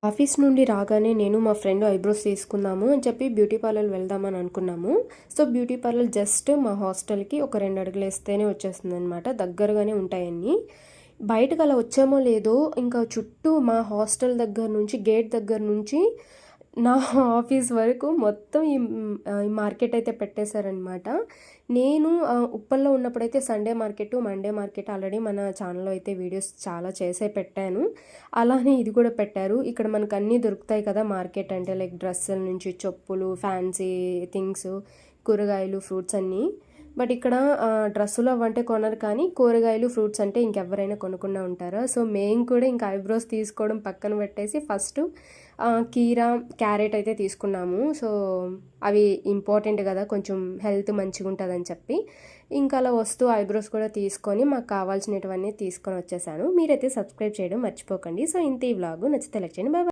Office నుండి రాగానే నేను మా ఫ్రెండ్ ఐబ్రోస్ తీసుకుందాము అని చెప్పి బ్యూటీ పార్లర్ వెళ్దామని అనుకున్నాము. సో బ్యూటీ పార్లర్ జస్ట్ మా హాస్టల్కి ఒక 2 అడుగులు వేస్తేనే వచ్చేస్తుంది అనమాట. దగ్గరగానే ఉంటాయన్నీ. బయటకు అలా వచ్చామో లేదో ఇంకా చుట్టూ మా హాస్టల్ దగ్గర నుంచి గేట్ దగ్గర నుంచి నా ఆఫీస్ వరకు మొత్తం ఈ మార్కెట్ అయితే పెట్టేశారనమాట. నేను ఉప్పల్లో ఉన్నప్పుడైతే Sunday market, Monday market already మన ఛానల్‌లో అయితే వీడియోస్ చాలా చేసే పెట్టాను. అలానే ఇది కూడా పెట్టారు. ఇక్కడ మనకు అన్నీ దొరుకుతాయి కదా! మార్కెట్ అంటే లైక్ డ్రెస్సుల నుంచి చెప్పులు, ఫ్యాన్సీ థింగ్స్, కూరగాయలు, ఫ్రూట్స్ అన్నీ. బట్ ఇక్కడ డ్రెస్సులు అవంటే కొనరు కానీ కూరగాయలు, ఫ్రూట్స్ అంటే ఇంకెవరైనా కొనకుండా ఉంటారా? సో మేము కూడా ఇంకా ఐబ్రోస్ తీసుకోవడం పక్కన పెట్టేసి ఫస్ట్ కీరా, క్యారెట్ అయితే తీసుకున్నాము. సో అవి ఇంపార్టెంట్ కదా! కొంచెం హెల్త్ మంచిగుంటదని చెప్పి. ఇంకా అలా వస్తూ ఐబ్రోస్ కూడా తీసుకొని మాకు కావాల్సినటువన్నీ తీసుకొని వచ్చేసాను. మీరైతే సబ్స్క్రైబ్ చేయడం మర్చిపోకండి. సో ఇంతే ఈ వ్లాగు. నచ్చితే లైక్ చేయండి. Bye bye.